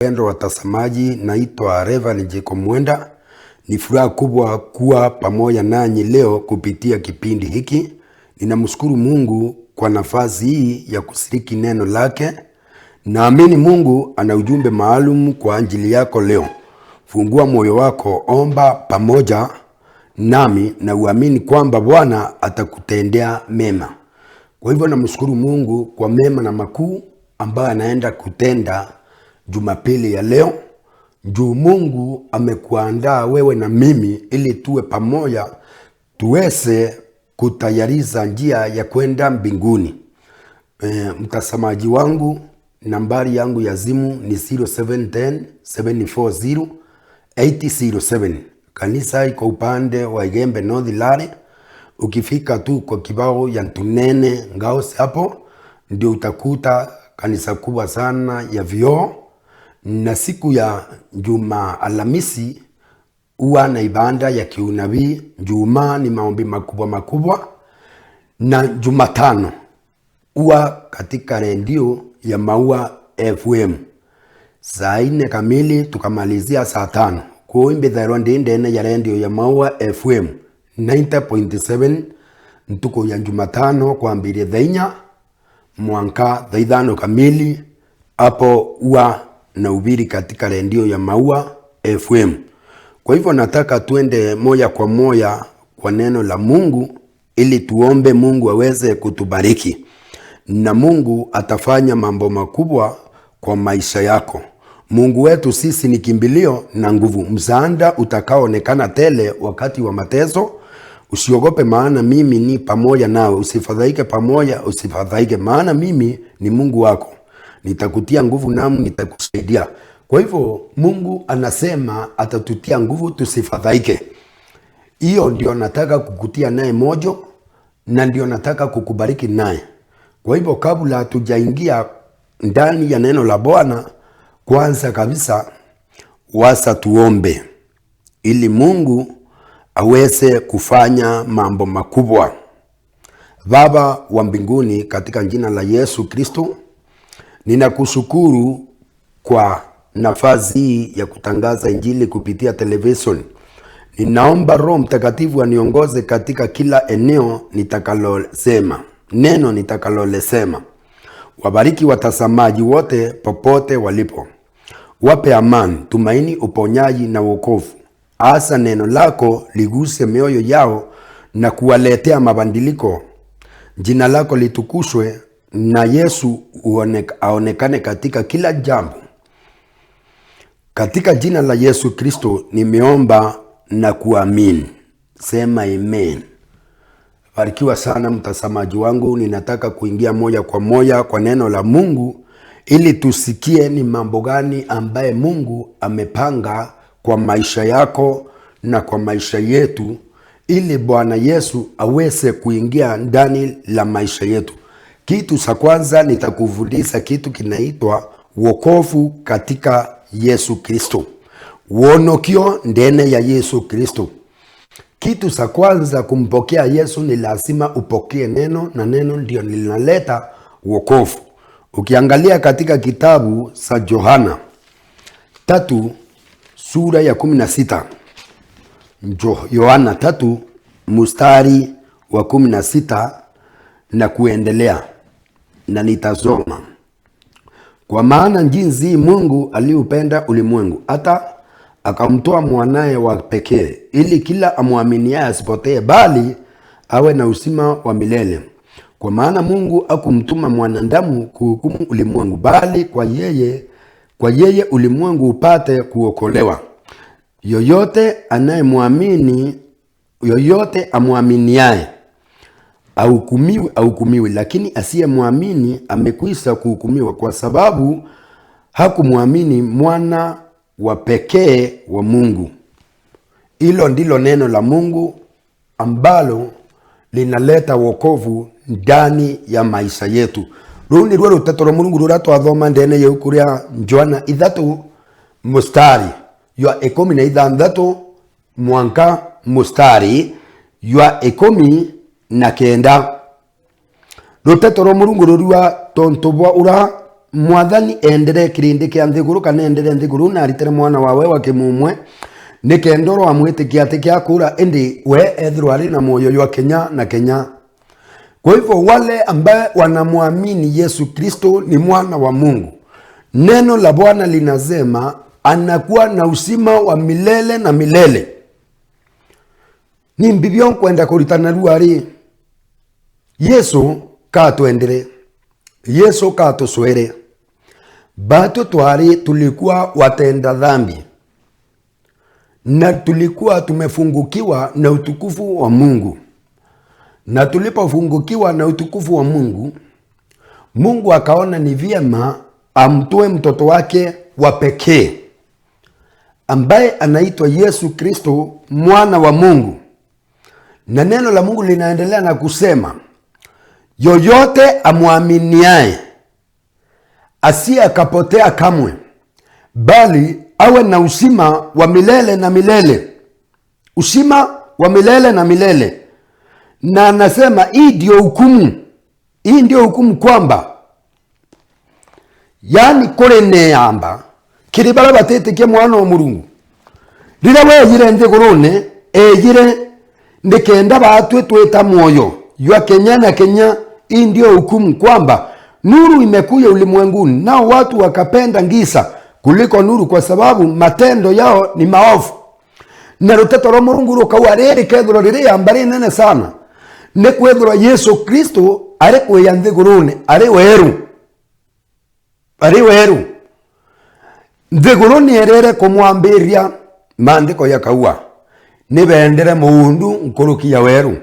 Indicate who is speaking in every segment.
Speaker 1: Wapendwa watazamaji, naitwa Reverend Jacob Mwenda. Ni furaha kubwa kuwa pamoja nanyi leo kupitia kipindi hiki. Ninamshukuru Mungu kwa nafasi hii ya kushiriki neno lake. Naamini Mungu ana ujumbe maalum kwa ajili yako leo. Fungua moyo wako, omba pamoja nami na uamini kwamba Bwana atakutendea mema. Kwa hivyo namshukuru Mungu kwa mema na makuu ambayo anaenda kutenda Jumapili ya leo. Juu Mungu amekuandaa wewe na mimi ili tuwe pamoja tuweze kutayarisha njia ya kwenda mbinguni. Mtazamaji wangu, nambari yangu ya simu ni 0710 740 807. Kanisa iko upande wa Igembe North Lare. Ukifika tu kwa kibao ya Ntunene Ngaos hapo ndio utakuta kanisa kubwa sana ya vioo. Na siku ya Juma Alhamisi huwa na ibada ya kiunabii. Juma ni maombi makubwa. Na Jumatano huwa katika redio ya Maua FM saa 4 kamili tukamalizia saa 5. Kuimbe dhairo ndende ya redio ya Maua FM 90.7 ntuko ya Jumatano kwa mbili dhainya mwanka dhaidhano kamili hapo huwa na ubiri katika redio ya Maua FM. Kwa hivyo nataka tuende moja kwa moja kwa neno la Mungu ili tuombe Mungu aweze kutubariki. Na Mungu atafanya mambo makubwa kwa maisha yako. Mungu wetu sisi ni kimbilio na nguvu, msaada utakaoonekana tele wakati wa mateso. Usiogope maana mimi ni pamoja nawe, usifadhaike maana mimi ni Mungu wako. Nitakutia nguvu nami nitakusaidia. Kwa hivyo Mungu anasema atatutia nguvu, tusifadhaike. Hiyo ndio nataka kukutia naye mojo na ndio nataka kukubariki naye. Kwa hivyo kabla hatujaingia ndani ya neno la Bwana, kwanza kabisa wasa tuombe ili Mungu aweze kufanya mambo makubwa. Baba wa mbinguni, katika jina la Yesu Kristo, ninakushukuru kwa nafasi hii ya kutangaza injili kupitia television. Ninaomba Roho Mtakatifu aniongoze katika kila eneo nitakalosema, neno nitakalolesema. Wabariki watazamaji wote popote walipo. Wape amani, tumaini, uponyaji na wokovu. Asa neno lako liguse mioyo yao na kuwaletea mabadiliko. Jina lako litukushwe na Yesu aonekane katika kila jambo. Katika jina la Yesu Kristo nimeomba na kuamini. Sema amen. Barikiwa sana mtazamaji wangu. Ninataka kuingia moja kwa moja kwa neno la Mungu ili tusikie ni mambo gani ambaye Mungu amepanga kwa maisha yako na kwa maisha yetu, ili Bwana Yesu aweze kuingia ndani la maisha yetu. Kitu cha kwanza nitakufundisha kitu kinaitwa wokovu katika Yesu Kristo. Wonokio ndene ya Yesu Kristo. Kitu cha kwanza kumpokea Yesu ni lazima upokee neno, na neno ndio linaleta wokovu. Ukiangalia katika kitabu cha Yohana 3 sura ya 16. Yohana 3 mstari wa 16 na kuendelea, na nitasoma. Kwa maana jinsi Mungu aliupenda ulimwengu hata akamtoa mwanae wa pekee, ili kila amwaminiaye asipotee bali awe na uzima wa milele. Kwa maana Mungu hakumtuma mwanadamu kuhukumu ulimwengu, bali kwa yeye ulimwengu upate kuokolewa. Yoyote amwaminiaye hukumiwi, lakini asiyemwamini amekwisha kuhukumiwa, kwa sababu hakumwamini mwana wa pekee wa Mungu. Hilo ndilo neno la Mungu ambalo linaleta wokovu ndani ya maisha yetu. Runi rwa rutatu rwa Mungu ruratwathoma ndene yeukuria Joana 3 mstari ya 16 mwanka mstari ya 19. Rutatu rwa Mungu rurua tontobwa ura mwathani endere kirindi kia nthiguru kana endere nthiguru na aritere mwana wawe wa kimumwe nikendoro amwitikia atikia kura indi we ethirwo ari na moyo ywa Kenya na Kenya. Kwa hivyo wale ambaye wanamwamini Yesu Kristo ni mwana wa Mungu, neno la Bwana linasema anakuwa na uzima wa milele na milele. Ni mbibyo kwenda kuritana ruari Yesu katuendere, Yesu katuswere. Batu twari tulikuwa watenda dhambi na tulikuwa tumefungukiwa na utukufu wa Mungu. Na tulipofungukiwa na utukufu wa Mungu, Mungu akaona ni vyema amtoe mtoto wake wa pekee ambaye anaitwa Yesu Kristo mwana wa Mungu. Na neno la Mungu linaendelea na kusema yoyote amwaminiaye asiye akapotea kamwe, bali awe na uzima wa milele na milele. Uzima wa milele na milele. Na anasema hii ndio hukumu. Hii ndio hukumu kwamba yani kore neamba kiri bara batete mwana wa Mulungu. Rira weyire nthigurune eyire ndikenda batwe tweta moyo ywa Kenya na Kenya. Hii ndio hukumu kwamba nuru imekuja ulimwenguni, nao watu wakapenda giza kuliko nuru kwa sababu matendo yao ni maovu. Na ruteto rwa Mulungu rukawa riri kethiro riri ambari nene sana ne kwethirwa Yesu Kristo ari kweya nthigurune ari weru. Ari weru. Nthiguruni erere kumwambiria maandiko yakaua nibendere muundu nkurukia weru.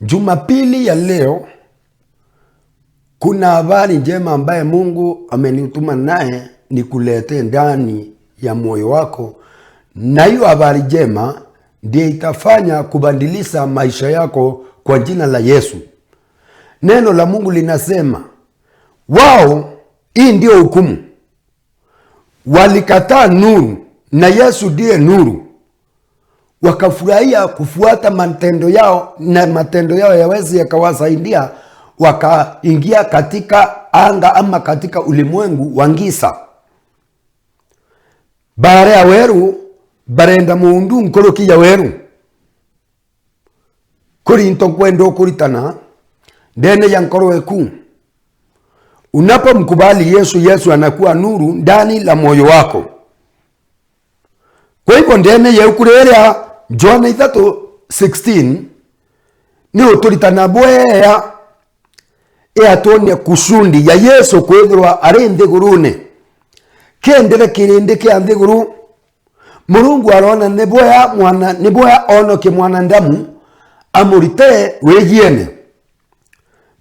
Speaker 1: Jumapili ya leo kuna habari njema ambaye Mungu amenituma naye nikulete ndani ya moyo wako, na hiyo habari njema ndiyo itafanya kubadilisha maisha yako kwa jina la Yesu. Neno la Mungu linasema wao, hii ndio hukumu, walikataa nuru na Yesu ndiye nuru, wakafurahia kufuata matendo yao, na matendo yao yawezi yakawasaidia wakaingia katika anga ama katika ulimwengu wa giza. Bare ya weru barenda muundu nkoroki ya weru kuri nto kwendo kuritana ndene ya nkoroweku. Unapomkubali Yesu, Yesu anakuwa nuru ndani la moyo wako. Kwa hivyo ndene ya ukurerea John 3:16 ni uturitana bwea atonia kusundi ya Yesu kwethirwa ari nthigurune kendere kirindi kia nthiguru. Mulungu arona niboya ono ki mwana ndamu amurite wegiene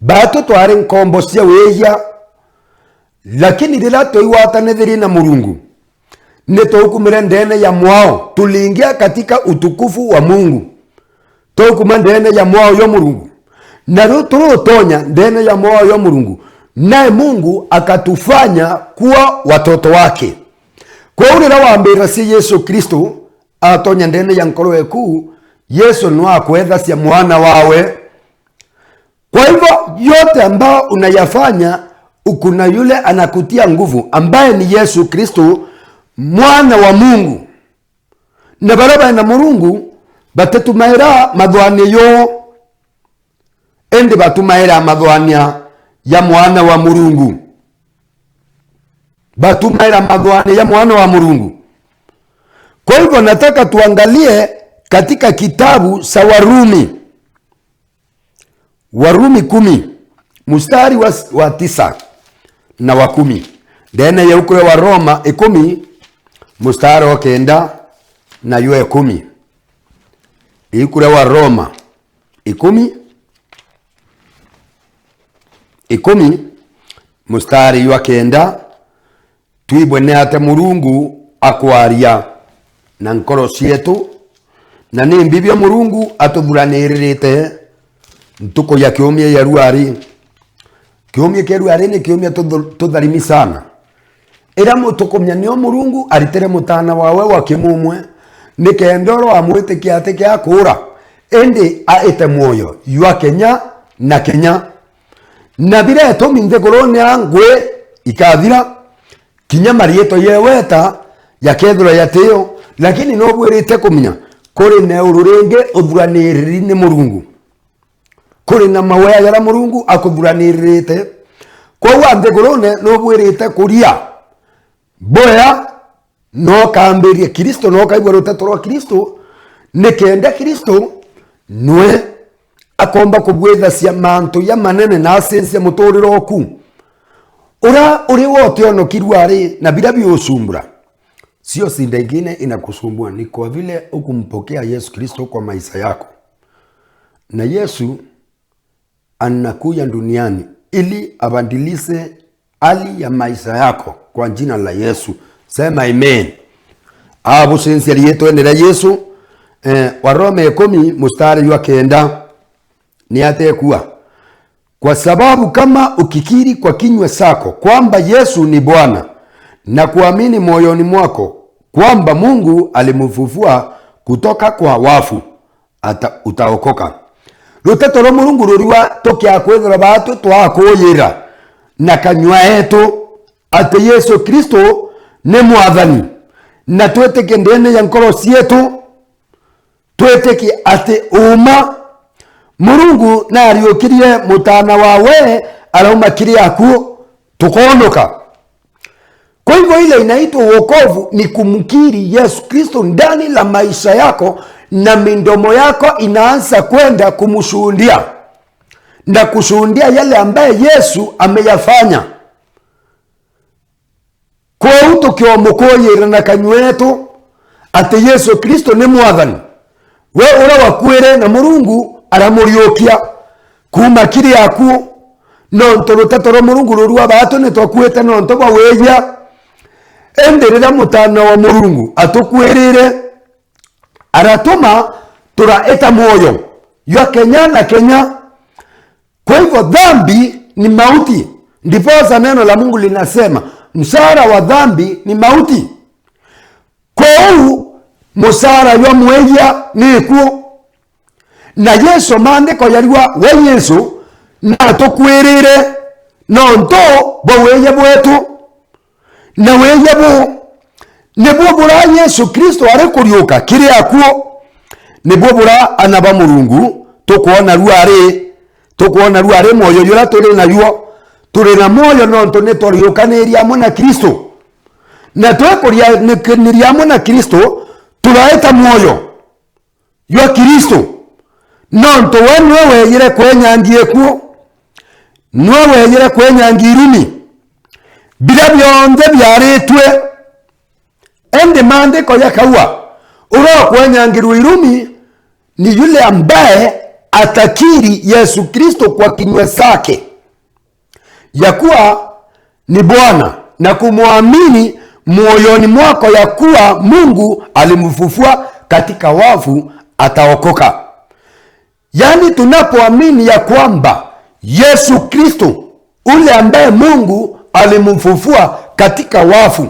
Speaker 1: batu twari nkombo cia weya, lakini rira toiwatane thiri na Mulungu nitukumire ndene ya mwao, tuliingia katika utukufu wa Mungu, tukuma ndene ya mwao ya Mulungu na turutonya ndene ya mwao ya Mulungu, naye Mungu akatufanya kuwa watoto wake. Kwa urira wambira si Yesu Kristo atonya ndene ya nkorowe kuu, Yesu nwa kwetha cia mwana wawe. Kwa hivyo yote ambao unayafanya ukuna yule anakutia nguvu ambaye ni Yesu Kristo mwana wa Mungu. Na baraba na Mulungu batetumaira madhwani yo endi batumaira madhwania ya mwana wa Mulungu. Batumaira madhwani ya mwana wa Mulungu. Kwa hivyo nataka tuangalie katika kitabu sa Warumi. Warumi 10 mstari wa 9 na wa 10. Ndene ya ukure wa Roma 10 mstari wa 9 na yue 10. Ikure wa Roma 10 mstari wa 9 tuibwene ate Mulungu akwaria na nkoro cietu, na ni mbibia Mulungu atuthuranirite ntuko ya kiumia ya ruari. Kiumia kia ruari ni kiumia tutharimi sana. Ira mutukumya nio Mulungu aritere mutana wawe wa kimumwe nikendoro amwitikia atikia kura endi aite moyo ywa Kenya na Kenya. na bire tominze korone angwe ikathira kinya marieto yeweta yakethura yateo, lakini no bwirite kumenya kuri na ururenge uthuraniriri ni Murungu, kuri na mawaya ya Murungu akuthuranirite. Kwa wande korone no bwirite kuria boya no kambirie Kristo, no kaigwa rutatu rwa Kristo nikenda Kristo nwe akomba kubwetha cia mantu ya manene na asensia muturiro oku uri wote onokirwo ari na bila biosumbura. Sio sinda ingine inakusumbua, ni kwa vile ukumpokea Yesu Kristo kwa maisha yako. Na Yesu anakuja duniani ili abadilishe hali ya maisha yako kwa jina la Yesu. Sema amen. Abo sensi aliyeto endera Yesu. Warome 10 mstari wa 9 ni atekuwa, kwa sababu kama ukikiri kwa kinywa chako kwamba Yesu ni Bwana na kuamini moyoni mwako kwamba Mungu alimfufua kutoka kwa wafu utaokoka. Rutete rwa Murungu ruriwa tokia kwethera batu twakuyira na kanywa etu ati Yesu Kristo ni mwathani, na tweteke ndene ya nkoro cietu, tweteke ati uma Murungu na ariukirie mutana wawe arauma kiri aku tukonoka. Kwa hivyo ile inaitwa wokovu ni kumkiri Yesu Kristo ndani la maisha yako, na midomo yako inaanza kwenda kumshuhudia na kushuhudia yale ambaye Yesu ameyafanya. Kwa uto kio mukoyera na kanywetu ati Yesu Kristo ni mwathani, we ura wakwire na Murungu aramuriokia kuma kiri aku nonto rutatu rwa Murungu rurwa batu ni twakwete nonto baweya enderera mutana wa Murungu atukwirire aratuma turaeta moyo ya Kenya na Kenya. Kwa hivyo dhambi ni mauti, ndiposa neno la Mungu linasema mshahara wa dhambi ni mauti. Kwa hiyo mshahara wa mweya ni kuo, na Yesu maandiko yariwa we Yesu na tukwirire nonto bweya bwetu na weya bo nebo bura Yesu Kristo ari kuriuka kiri akuo, nebo bura anaba Murungu tukuona ruare moyo yura turi na yuo, turi na moyo nonto ne toriukaniria muna Kristo, na twekuria niria muna Kristo turaeta moyo yo Kristo nonto wenwe weyire kwenyangie kuo, nwe weyire kwenyangie irumi bila bionde byaretwe ende maandiko yakaua uro kwenyangirwa irumi ni yule ambaye atakiri Yesu Kristo kwa kinywa chake ya kuwa ni Bwana na kumwamini moyoni mwako ya kuwa Mungu alimfufua katika wafu ataokoka. Yani tunapoamini ya kwamba Yesu Kristo ule ambaye Mungu alimfufua katika wafu,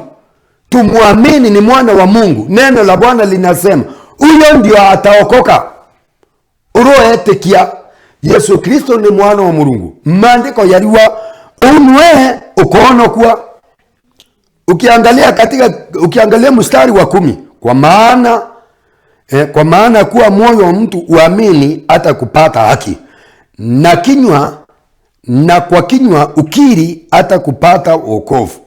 Speaker 1: tumwamini ni mwana wa Mungu, neno la Bwana linasema huyo ndio ataokoka. Uroetekia Yesu Kristo ni mwana wa Mungu, maandiko yaliwa unwe ukono kuwa. Ukiangalia mstari wa 10, kwa maana kuwa moyo wa mtu uamini hata kupata haki, na kwa kinywa ukiri hata kupata wokovu.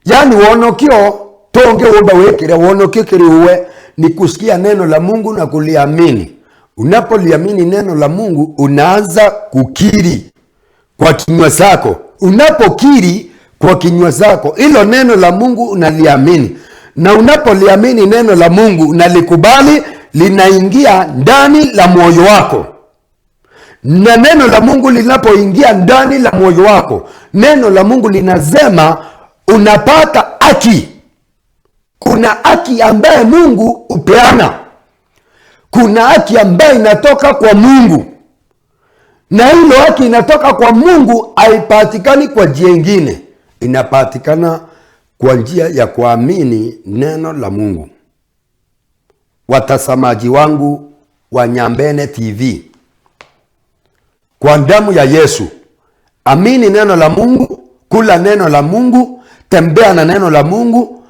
Speaker 1: Yani wonokio tonge uba wekira wonokio kiri uwe ni kusikia neno la Mungu na kuliamini. Unapoliamini neno la Mungu unaanza kukiri kwa kinywa chako. Unapokiri kwa kinywa chako ilo neno la Mungu unaliamini, na unapoliamini neno la Mungu unalikubali, linaingia ndani la moyo wako. Na neno la Mungu linapoingia ndani la moyo wako, neno la Mungu linasema unapata haki. Kuna haki ambaye Mungu upeana, kuna haki ambaye inatoka kwa Mungu, na hilo haki inatoka kwa Mungu haipatikani kwa njia nyingine, inapatikana kwa njia ya kuamini neno la Mungu. Watazamaji wangu wa Nyambene TV, kwa damu ya Yesu Amini neno la Mungu, kula neno la Mungu, tembea na neno la Mungu.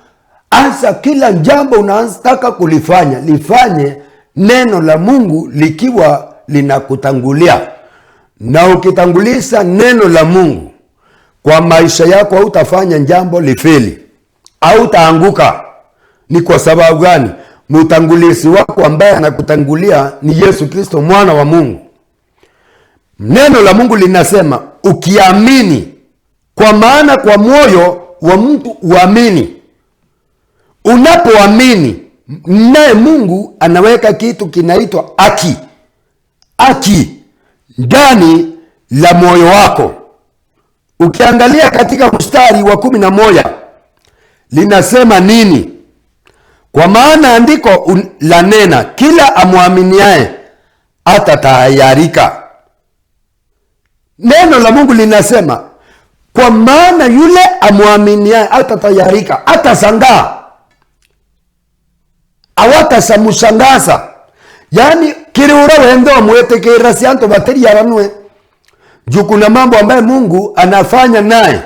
Speaker 1: Asa kila jambo unataka kulifanya, lifanye neno la Mungu likiwa linakutangulia. Na ukitanguliza neno la Mungu kwa maisha yako, hautafanya jambo lifeli, hautaanguka. Ni kwa sababu gani? Mtangulizi wako ambaye anakutangulia ni Yesu Kristo, mwana wa Mungu. Neno la Mungu linasema ukiamini, kwa maana kwa moyo wa mtu uamini. Unapoamini, naye Mungu anaweka kitu kinaitwa haki ndani la moyo wako. Ukiangalia katika mstari wa 11 linasema nini? Kwa maana andiko la nena, kila amwaminiaye atatahayarika. Neno la Mungu linasema kwa maana yule amwaminiaye atatahayarika, atasangaa, awatasamushangaza. Yani kiriura wendo mwetekera sianto bateri yaranwe. Jukuna mambo ambaye Mungu anafanya naye.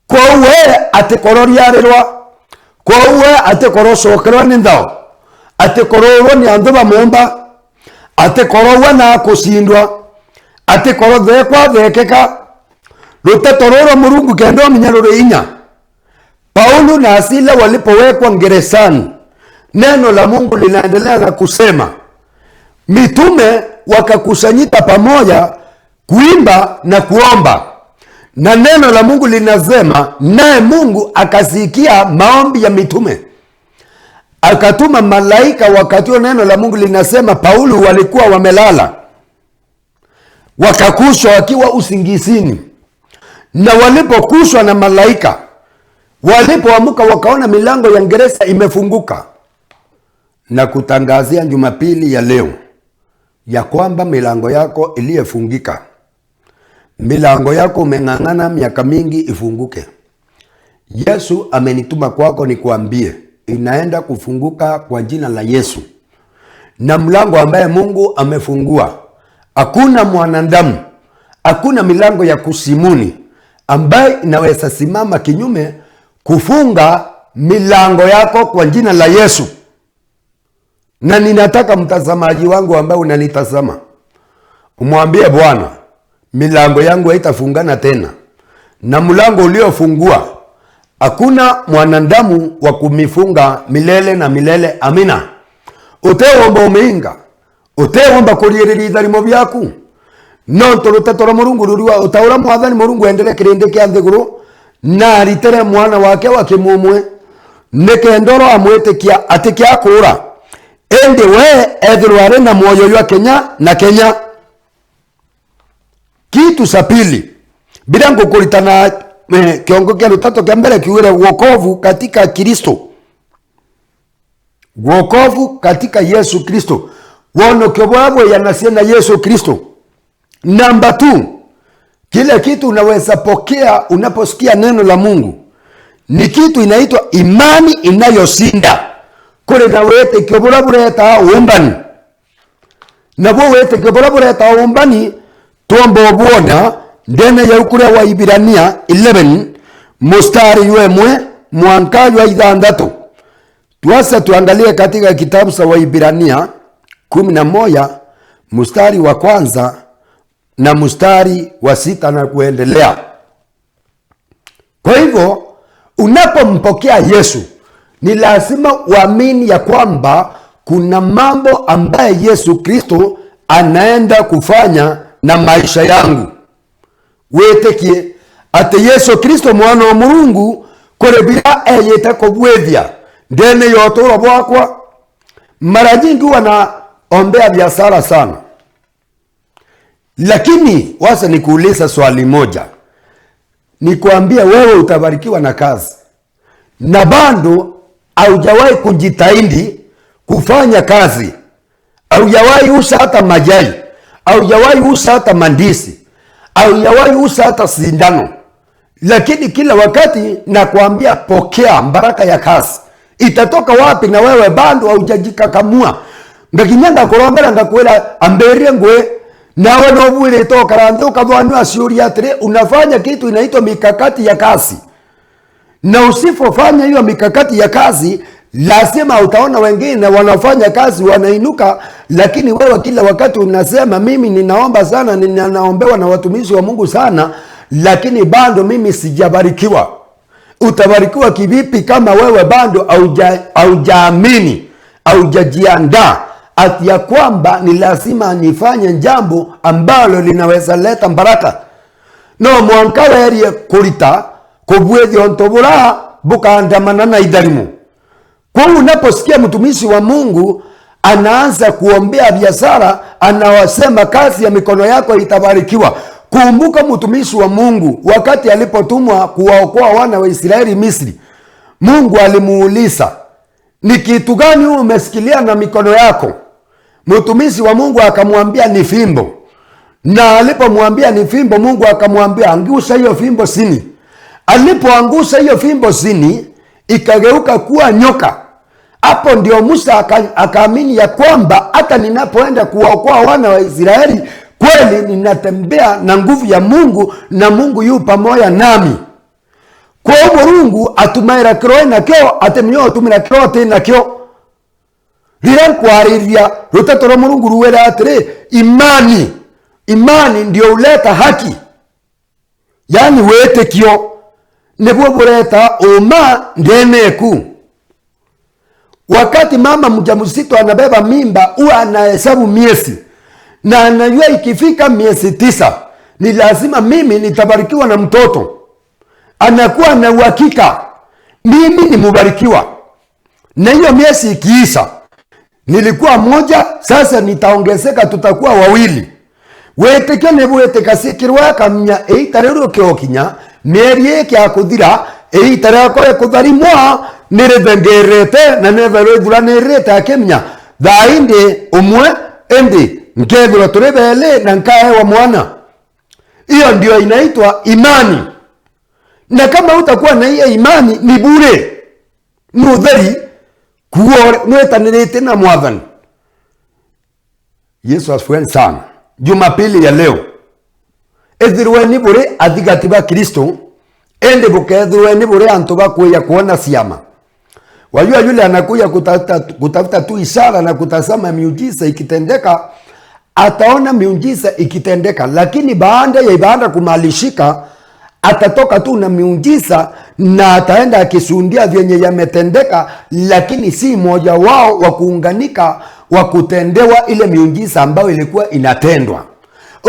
Speaker 1: Kwa uwe atekororiarerwa, kwa uwe atekorosokerwa nindao, atekororwa ni andoba momba, atekororwa na kusindwa, atekorodhekwa dhekeka, lutetororwa Mungu kendo minyarure inya. Paulo na Asila walipowekwa gerezani, neno la Mungu linaendelea na kusema, mitume wakakusanyika pamoja kuimba na kuomba. Na neno la Mungu linasema, naye Mungu akasikia maombi ya mitume, akatuma malaika. Wakati wa neno la Mungu linasema Paulo walikuwa wamelala, wakakushwa wakiwa usingizini. Na walipokushwa na malaika, walipoamka wakaona milango ya gereza imefunguka. Na kutangazia Jumapili ya leo ya kwamba milango yako iliyefungika, milango yako umeng'ang'ana miaka mingi ifunguke. Yesu amenituma kwako nikuambie, inaenda kufunguka kwa jina la Yesu. Na mlango ambaye Mungu amefungua, hakuna mwanadamu, hakuna milango ya kusimuni ambaye inaweza simama kinyume kufunga milango yako kwa jina la Yesu. Na ninataka mtazamaji wangu ambaye unanitazama, umwambie Bwana, milango yangu haitafungana tena. Na mlango uliofungua, hakuna mwanadamu wa kumifunga milele na milele. Amina. Uteomba umeinga, uteomba kuriereri tharimo byaku. Nonto rutetora Murungu ruriwa utaura mwathani Murungu endere kirinde kya nthiguru na ritere mwana wake wa kimumwe nikendoro amwitikia atikia kura ende we ethirware na moyo wa Kenya na Kenya. Kitu sa pili, bila ngukuritana kiongo kia rutato kia mbele kiwire wokovu katika Kristo. Wokovu katika Yesu Kristo. Wono kibwabwe yanasia na Yesu Kristo. Namba 2, kile kitu unaweza pokea unaposikia neno la Mungu ni kitu inaitwa imani inayosinda. Kule na wete kibura bureta umbani. Na bo wete kibura bureta umbani tuombo buona ndene ya ukure wa Ibrania 11 mstari wemwe mwanka wa 6. Tuasa tuangalie katika kitabu sa Waibrania 11 mstari wa kwanza na mstari wa 6 na kuendelea. Kwa hivyo unapompokea Yesu ni lazima uamini ya kwamba kuna mambo ambaye Yesu Kristo anaenda kufanya na maisha yangu. Wetekie ate Yesu Kristo mwana wa Mungu kore bila eyete kubwethia ndene yotoro bwakwa. Mara nyingi wanaombea biashara sana, lakini wasa nikuuliza swali moja, nikuambia wewe utabarikiwa na kazi na bado haujawahi kujitahidi kufanya kazi, haujawahi usa hata majai, haujawahi usa hata mandisi, haujawahi usa hata sindano, lakini kila wakati nakuambia pokea baraka ya kazi. Itatoka wapi na wewe bado haujajikakamua? Ngakinyanga kurombera ngakwela amberie ngwe nawe no bwire to karande ukadhwanwa siuri atire unafanya kitu inaitwa mikakati ya kazi. Na usipofanya hiyo mikakati ya kazi, lazima utaona wengine wanafanya kazi wanainuka, lakini wewe kila wakati unasema mimi ninaomba sana, ninaombewa na watumishi wa Mungu sana, lakini bado mimi sijabarikiwa. Utabarikiwa kivipi kama wewe bado haujaamini, haujajiandaa ati ya kwamba ni lazima nifanye jambo ambalo linaweza leta baraka? No mwankawerie kurita kubwethio ntobura bukandamana na idhalimu. Kwa unaposikia mtumishi wa Mungu anaanza kuombea biashara, anawasema kazi ya mikono yako itabarikiwa. Kumbuka mtumishi wa Mungu wakati alipotumwa kuwaokoa wana wa Israeli Misri, Mungu alimuuliza, ni kitu gani umesikilia na mikono yako? Mtumishi wa Mungu akamwambia ni fimbo. Na alipomwambia ni fimbo, Mungu akamwambia angusha hiyo fimbo chini. Alipoangusha hiyo fimbo chini, ikageuka kuwa nyoka. Hapo ndio Musa akaamini ya kwamba hata ninapoenda kuwaokoa wana wa Israeli, kweli ninatembea na nguvu ya Mungu na Mungu yu pamoja nami. Kwa Mungu atumaira kiroe na kio atemnyo atumira kiroe tena kio. Rira kwariria rutatoro Mungu ruwera atire imani ndio uleta haki. Yani wete kio nebo bureta oma ndeneku. Wakati mama mjamzito anabeba mimba, huwa anahesabu miezi na anajua ikifika miezi 9 ni lazima mimi nitabarikiwa na mtoto. Anakuwa na uhakika mimi ni mubarikiwa. Na hiyo miezi ikiisha, nilikuwa mmoja, sasa nitaongezeka, tutakuwa 2. Weteke nebuete kasikirwa kamnya eitarero kyokinya meri kya kuthira eitara ko kutharimwa nirethengerete na nevero thuranirete akemnya thainde umwe endi nkethiro turebele na nkaewa mwana. Hiyo ndio inaitwa imani. Na kama utakuwa na hiyo imani ni bure, ni udhari kuore mwetanirete na Mwathani. Yesu asifiwe sana. Jumapili ya leo ethirwe ni bure athigatiba Kristo ende bukethirwe ni bure antu bakuya kuona siama. Wajua yule anakuya kutafuta tu ishara na kutazama miujiza ikitendeka, ataona miujiza ikitendeka, lakini baada ya ibada kumalishika atatoka tu na miujiza na ataenda akisundia vyenye yametendeka, lakini si moja wao wa kuunganika wa kutendewa ile miujiza ambayo ilikuwa inatendwa.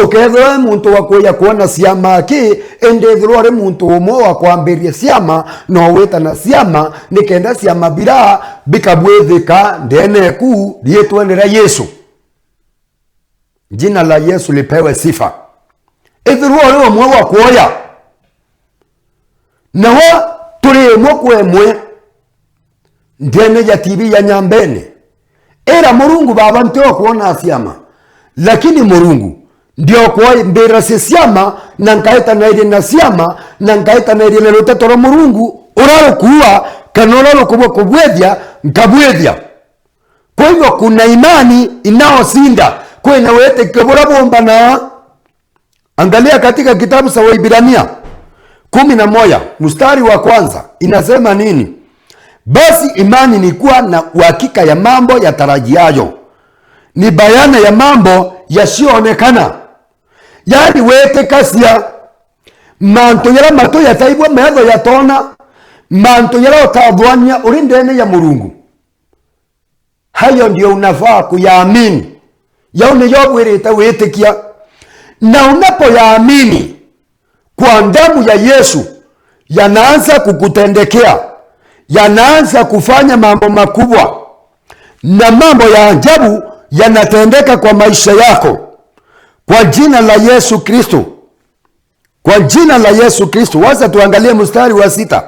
Speaker 1: Ukethirwe muntu wakuya kuona siama ki endethirwe muntu umwe wa kuambiria siama no weta na siama nikenda siama bira bikabwethika ndene ku lietwenera Yesu. Jina la Yesu lipewe sifa. Ethirwe umwe wa kuoya na wa tuli mwe ndene ya TV ya Nyambene era Murungu baba ntio kuona siama, lakini Murungu ndio kwa mbira siama na nkaita na ile na siama na nkaita na ile lotetoro Murungu uralo kuwa kanolo kubwa kubwethia nkabwethia. Kwa hivyo kuna imani inaosinda kwa inawete kebura bomba. Na angalia katika kitabu cha Waibrania 11 mstari wa 1 inasema nini? Basi imani ni kuwa na uhakika ya mambo yatarajiayo, ni bayana ya mambo yasiyoonekana. Yani wete kasia manto yara mato yataibwa medho yatona manto yara otadhwania urindene ya Murungu. Hayo ndio unafaa kuyaamini. Yaone yobwirita wetikia. Na unapoyaamini kwa damu ya Yesu, yanaanza kukutendekea, yanaanza kufanya mambo makubwa na mambo ya ajabu yanatendeka kwa maisha yako. Kwa jina la Yesu Kristo. Kwa jina la Yesu Kristo. Wacha tuangalie mstari wa 6.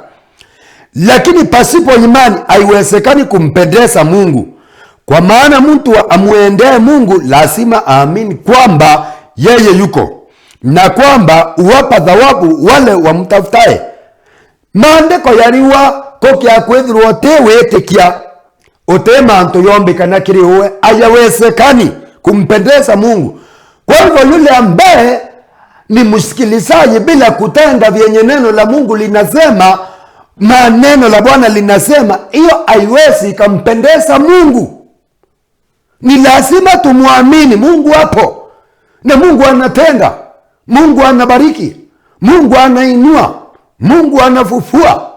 Speaker 1: Lakini pasipo imani haiwezekani kumpendeza Mungu. Kwa maana mtu amuendee Mungu lazima aamini kwamba yeye yuko na kwamba uwapa thawabu wale wamtafutae. Maandiko yariwa kokia kwethirwo te wetikia ote manto yombe kana kiri uwe ayawezekani kumpendeza Mungu. Kwa hivyo yule ambaye ni msikilizaji bila kutenda vyenye neno la Mungu linasema, maneno la Bwana linasema, hiyo haiwezi ikampendeza Mungu. Ni lazima tumwamini Mungu hapo, na Mungu anatenda, Mungu anabariki, Mungu anainua, Mungu anafufua.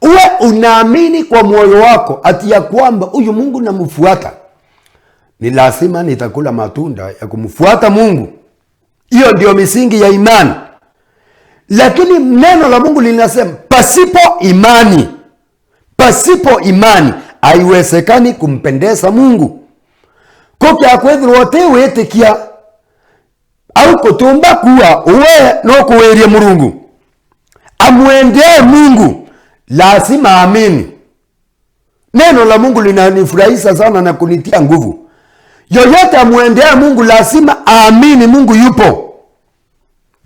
Speaker 1: Uwe unaamini kwa moyo wako ati ya kwamba huyu Mungu namfuata, ni lazima nitakula matunda ya kumfuata Mungu. Hiyo ndio misingi ya imani. Lakini neno la Mungu linasema pasipo imani haiwezekani kumpendeza Mungu. Kokia kwethirwo wote wetikia au kutumba kuwa uwe no kuweria Mungu, amwendee Mungu, lazima amini. Neno la Mungu linanifurahisha sana na kunitia nguvu. Yoyote amwendea Mungu lazima aamini Mungu yupo.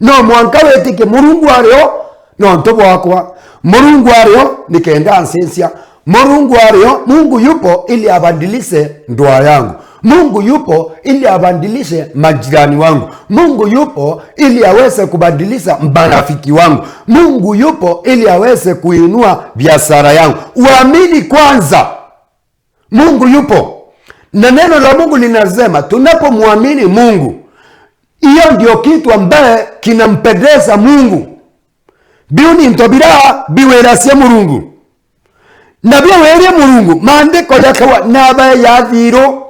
Speaker 1: No mwanka wetike Mungu ario no ntobo wakwa, Mungu ario nikaenda ansensia, Mungu ario, Mungu yupo ili abadilishe ndoa yangu, Mungu yupo ili abadilishe majirani wangu, Mungu yupo ili aweze kubadilisha marafiki wangu, Mungu yupo ili aweze kuinua biashara yangu. Uamini kwanza Mungu yupo. Na neno la Mungu linasema tunapomwamini Mungu, hiyo ndio kitu ambaye kinampendeza Mungu. Biuni ntobira biwerasia Mungu. Na biweria Mungu, maandiko yakawa naba ya dhiro,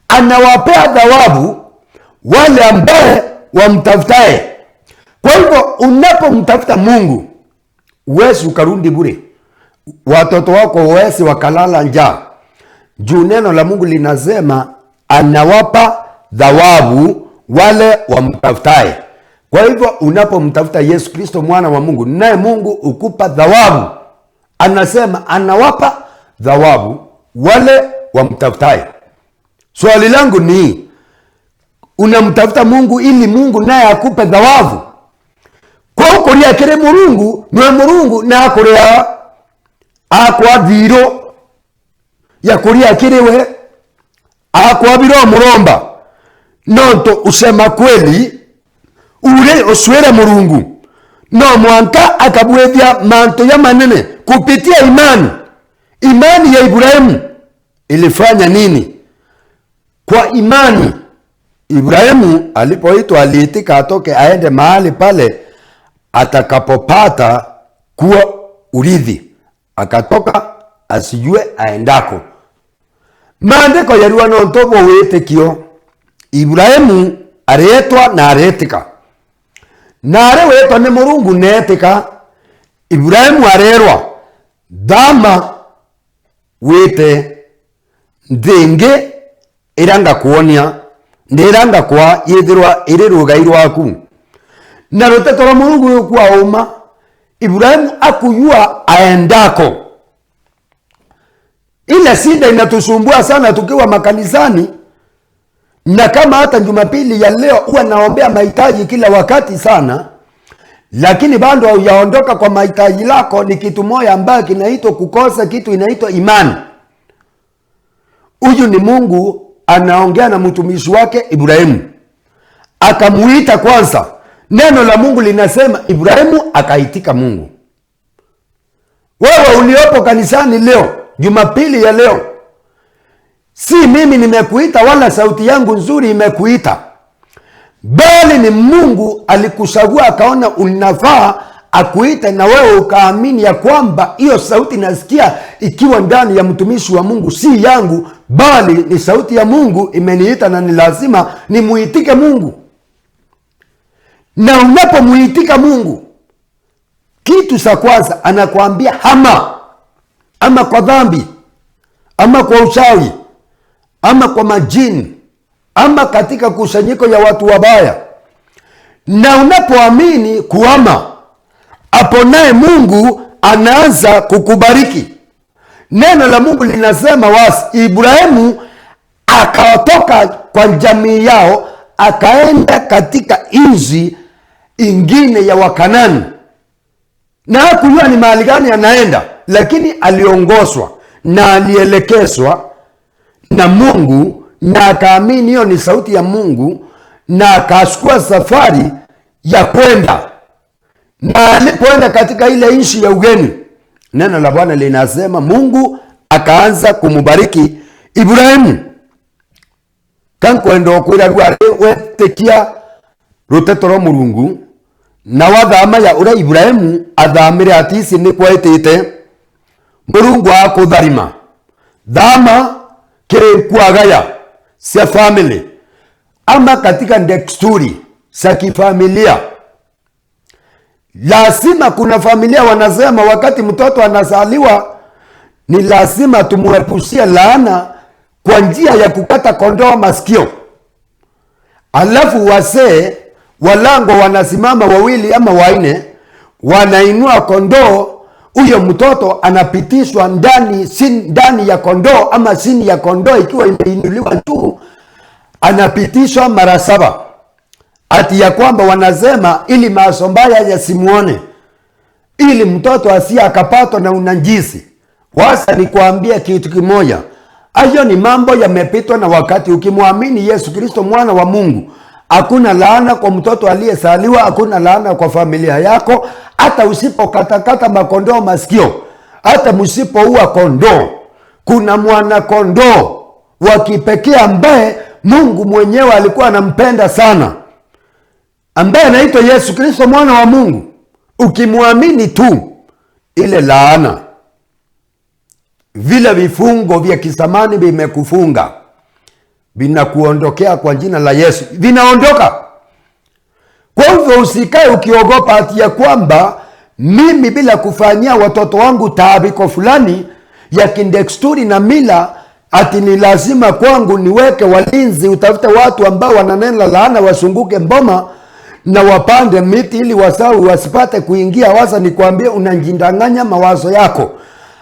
Speaker 1: anawapea thawabu wale ambaye wamtafutae. Kwa hivyo unapomtafuta Mungu, uwezi ukarundi bure. Watoto wako uwezi wakalala njaa. Juu neno la Mungu linasema anawapa thawabu wale wamtafutae. Kwa hivyo unapomtafuta Yesu Kristo mwana wa Mungu, naye Mungu ukupa thawabu. Anasema anawapa thawabu wale wamtafutae. Swali langu ni, unamtafuta Mungu ili Mungu naye akupe thawabu? Kwa ukoria kire Mungu, nwe Mungu na akorea akwa dhiro ya kuria kiriwe akwabiro muromba nonto usema kweli ure oswera Mungu no mwanka akabwethia manto ya manene kupitia imani. Imani ya Ibrahimu ilifanya nini? Kwa imani Ibrahimu alipoitwa aliitika atoke aende mahali pale atakapopata kuwa urithi, akatoka asijue aendako. Maandiko yariwa no ntobo wetekio. Ibrahimu aretwa na aretika, na are wetwa ni Mungu netika. Ibrahimu arerwa dama wete ndenge iranga kuonia ndiranga kwa yithirwa iri rugai rwaku na ruteto rwa Mungu kwa uma. Ibrahimu akuyua aendako. Ile shida inatusumbua sana tukiwa makanisani, na kama hata Jumapili ya leo huwa naombea mahitaji kila wakati sana, lakini bado haujaondoka kwa mahitaji lako. Ni kitu moja ambayo kinaitwa kukosa kitu inaitwa imani. Huyu ni Mungu anaongea na mtumishi wake Ibrahimu, akamuita kwanza. Neno la Mungu linasema Ibrahimu akaitika Mungu. Wewe uliopo kanisani leo, Jumapili ya leo, si mimi nimekuita wala sauti yangu nzuri imekuita, bali ni Mungu alikuchagua akaona unafaa akuite, na wewe ukaamini ya kwamba hiyo sauti nasikia ikiwa ndani ya mtumishi wa Mungu si yangu, bali ni sauti ya Mungu imeniita na ni lazima nimuitike Mungu. Na unapomuitika Mungu, kitu cha kwanza anakuambia ama kwa dhambi, ama kwa uchawi, ama kwa majini, ama katika kusanyiko ya watu wabaya. Na unapoamini kuama, hapo naye Mungu anaanza kukubariki. Neno la Mungu linasema wazi, Ibrahimu akatoka kwa jamii yao akaenda katika nchi ingine ya Wakanani, na hakujua ni mahali gani anaenda, lakini aliongozwa na alielekezwa na Mungu, na akaamini hiyo ni sauti ya Mungu. na akachukua safari ya kwenda. Na alipoenda katika ile nchi ya ugeni, neno la Bwana linasema Mungu akaanza kumubariki Ibrahimu. Kankwenda okwira rware wetekia ruteto ro Murungu na wathama ya ura Ibrahimu athamire atisi ni kwetete Murungu akutharima thama kire kwagaya cia family ama katika desturi za kifamilia. Lazima kuna familia wanasema wakati mtoto anazaliwa ni lazima tumuepushie laana kwa njia ya kukata kondoo masikio. Alafu wasee walango wanasimama wawili ama waine, wanainua kondoo, huyo mtoto anapitishwa ndani ya kondoo ama chini ya kondoo ikiwa imeinuliwa tu, anapitishwa mara 7. Ati ya kwamba wanasema ili maaso mbaya yasimuone, ili mtoto asiye akapatwa na unajisi. Wasa ni kuambia kitu kimoja, hayo ni mambo yamepitwa na wakati. Ukimwamini Yesu Kristo mwana wa Mungu, hakuna laana kwa mtoto aliyezaliwa, hakuna laana kwa familia yako. Hata usipokatakata makondoo masikio, hata msipoua kondoo, kuna mwana kondoo wa kipekee ambaye Mungu mwenyewe alikuwa anampenda sana, ambaye anaitwa Yesu Kristo mwana wa Mungu. Ukimwamini tu, ile laana, vile vifungo vya kisamani vimekufunga, vinakuondokea kwa jina la Yesu, vinaondoka. Kwa hivyo usikae ukiogopa ati ya kwamba mimi bila kufanyia watoto wangu taabiko fulani ya kindesturi na mila, ati ni lazima kwangu niweke walinzi, utafute watu ambao wananena laana wasunguke mboma na wapande miti ili wasawi wasipate kuingia. Wasa ni kuambia unajindanganya mawazo yako.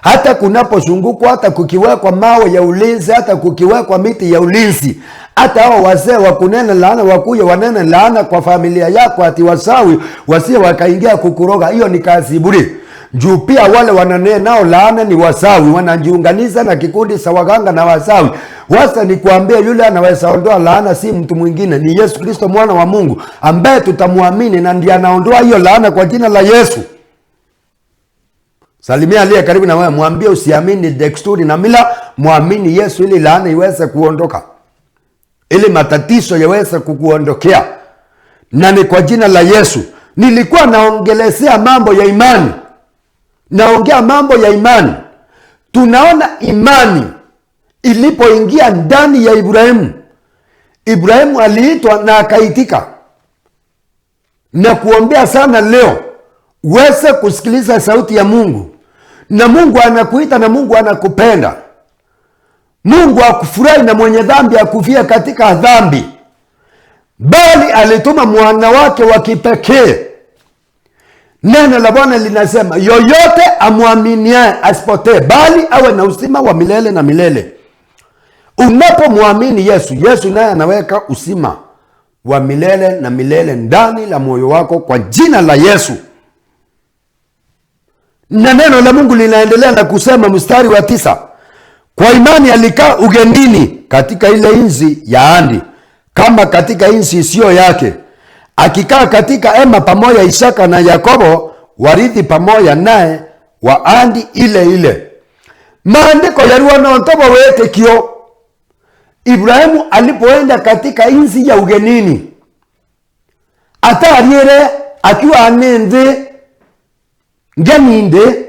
Speaker 1: Hata kunaposhungukwa, hata kukiwekwa mawe ya ulinzi, hata kukiwekwa miti ya ulinzi, hata hao wazee wa kunena laana wakuye wanene laana kwa familia yako ati wasawi wasie wakaingia kukuroga, hiyo ni kazi bure. Juu pia wale wananena nao laana ni wasawi, wanajiunganiza na kikundi sa waganga na wasawi. Wasa ni kuambia yule anaweza ondoa laana si mtu mwingine, ni Yesu Kristo mwana wa Mungu, ambaye tutamuamini na ndiye anaondoa hiyo laana kwa jina la Yesu. Salimia aliye karibu na wewe, mwambie usiamini desturi na mila, muamini Yesu ili laana iweze kuondoka, ili matatizo yaweze kukuondokea. Na ni kwa jina la Yesu. Nilikuwa naongelezea mambo ya imani. Naongea mambo ya imani. Tunaona imani ilipoingia ndani ya Ibrahimu. Ibrahimu aliitwa na akaitika. Na kuombea sana leo uweze kusikiliza sauti ya Mungu. Na Mungu anakuita na Mungu anakupenda. Mungu hakufurahi na mwenye dhambi akufia katika dhambi, bali alituma mwana wake wa kipekee. Neno la Bwana linasema yoyote amwaminiaye asipotee, bali awe na uzima wa milele na milele. Unapomwamini Yesu, Yesu naye anaweka uzima wa milele na milele ndani la moyo wako kwa jina la Yesu. Na neno la Mungu linaendelea na kusema mstari wa 9, kwa imani alikaa ugenini katika ile nchi ya ahadi, kama katika nchi isiyo yake, akikaa katika hema pamoja Isaka na Yakobo warithi pamoja naye wa ahadi ile ile. Maandiko yaliwa na ntobo wetekio. Ibrahimu alipoenda katika nchi ya ugenini, atariere akiwa anende ngeninde,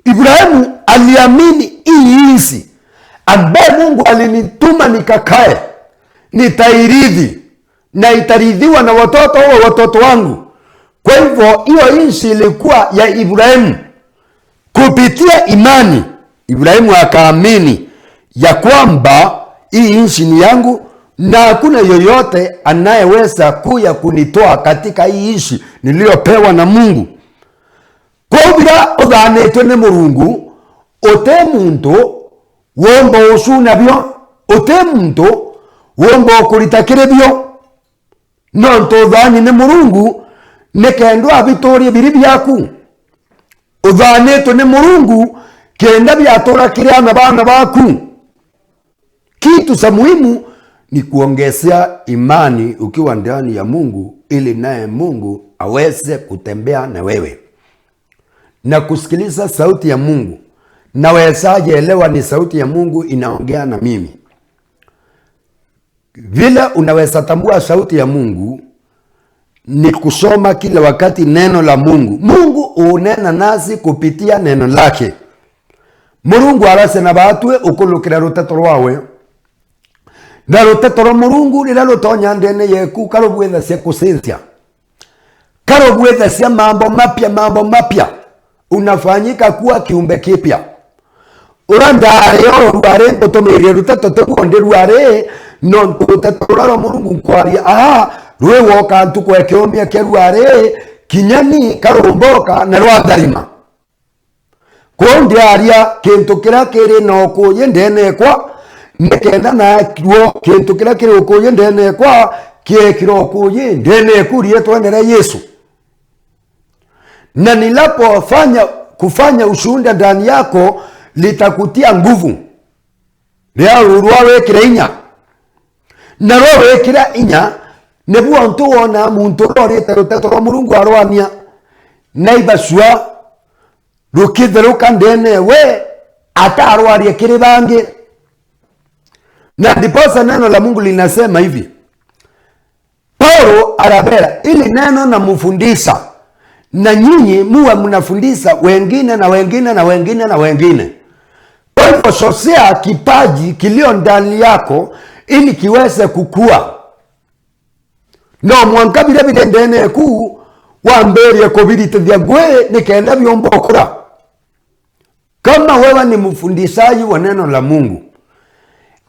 Speaker 1: Ibrahimu aliamini hii nchi ambaye Mungu alinituma nikakae, nitairithi na itaridhiwa na watoto wangu. Kwa hivyo hiyo nchi ilikuwa ya Ibrahimu. Kupitia imani, Ibrahimu akaamini ya kwamba hii nchi ni yangu na hakuna yoyote anayeweza kuja kunitoa katika hii nchi niliyopewa na Mungu. Kwa hivyo uthanetwe ni Murungu, ote muntu womba usuna bio, ote muntu womba ukuritakire bio. Nonto uthani ni Murungu nekendo abitorie biri byaku. Uthanetwe ni Murungu kenda byatora kiriana bana baku. Kitu sa muhimu ni kuongezea imani ukiwa ndani ya Mungu, ili naye Mungu aweze kutembea na wewe na kusikiliza sauti ya Mungu. Nawezaje elewa ni sauti ya Mungu inaongea na mimi? Vile unaweza tambua sauti ya Mungu ni kusoma kila wakati neno la Mungu. Mungu unena nasi kupitia neno lake. Murungu arase na batwe ukulukira ruteto rwawe. Na ruteto rwa Murungu rira rutonya ndene yeku karubwetha cia kusentia. Karubwetha cia mambo mapya. Unafanyika kuwa kiumbe kipya. Urandare ruare mbotomere ruteto tekonde ruare non ruteto rwa Murungu kwaria rwe woka ntukwe kiumia keruare kinyani karumboka na rwatharima. Kundi aria kintu kira kiri no kuye ndene kwa nekenda na kwo kintu kira kiri kuye ndene kwa kiekiro kuye ndene kurie twenera Yesu. Na nilapofanya kufanya ushuhuda ndani yako litakutia nguvu. Leo ruwawe kira inya. Na rowe kira inya nebuwa ntuona muntu rorete ruteto rwa Murungu arwania naibasua rukitheruka ndene we atarwarie kiri bangi. Na ndiposa neno la Mungu linasema hivi, Paulo arabera ili neno na mufundisha, na nyinyi muwe mnafundisha wengine na wengine na wengine na wengine. Kwa hivyo sosea kipaji kilio ndani yako ili kiweze kukua. No mwankabire bidendene ku wamberie kubirite vya gwe nikenda byombokora. Kama wewe ni mfundishaji wa neno la Mungu,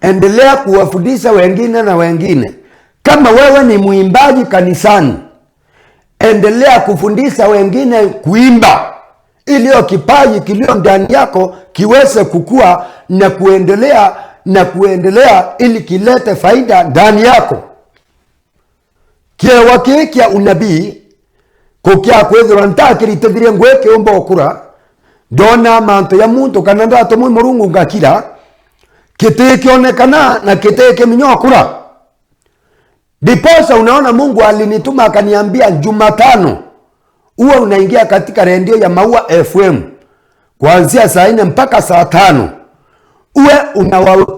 Speaker 1: endelea kuwafundisha wengine na wengine. Kama wewe ni muimbaji kanisani, endelea kufundisha wengine kuimba, ili kipaji kilio ndani yako kiweze kukua na kuendelea ili kilete faida ndani yako. Kiewa kia unabii kukia kwethira ntakirite ngweke umbokura ndona manto ya muntu kana ndato Murungu ngakira kitikionekana na kiteke minyokura. Diposa unaona Mungu alinituma akaniambia Jumatano uwe unaingia katika redio ya Maua FM kuanzia saa 4 mpaka saa 5. Uwe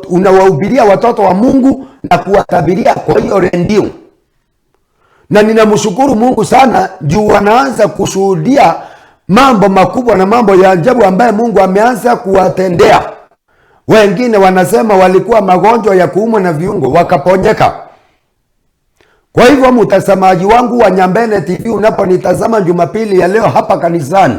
Speaker 1: unawahubiria watoto wa Mungu na kuwatabiria kwa hiyo redio. Na ninamshukuru Mungu sana juu wanaanza kushuhudia mambo makubwa na mambo ya ajabu ambaye Mungu ameanza kuwatendea. Wengine wanasema walikuwa magonjwa ya kuumwa na viungo wakaponyeka. Kwa hivyo mtazamaji wangu wa Nyambene TV, unaponitazama Jumapili ya leo hapa kanisani,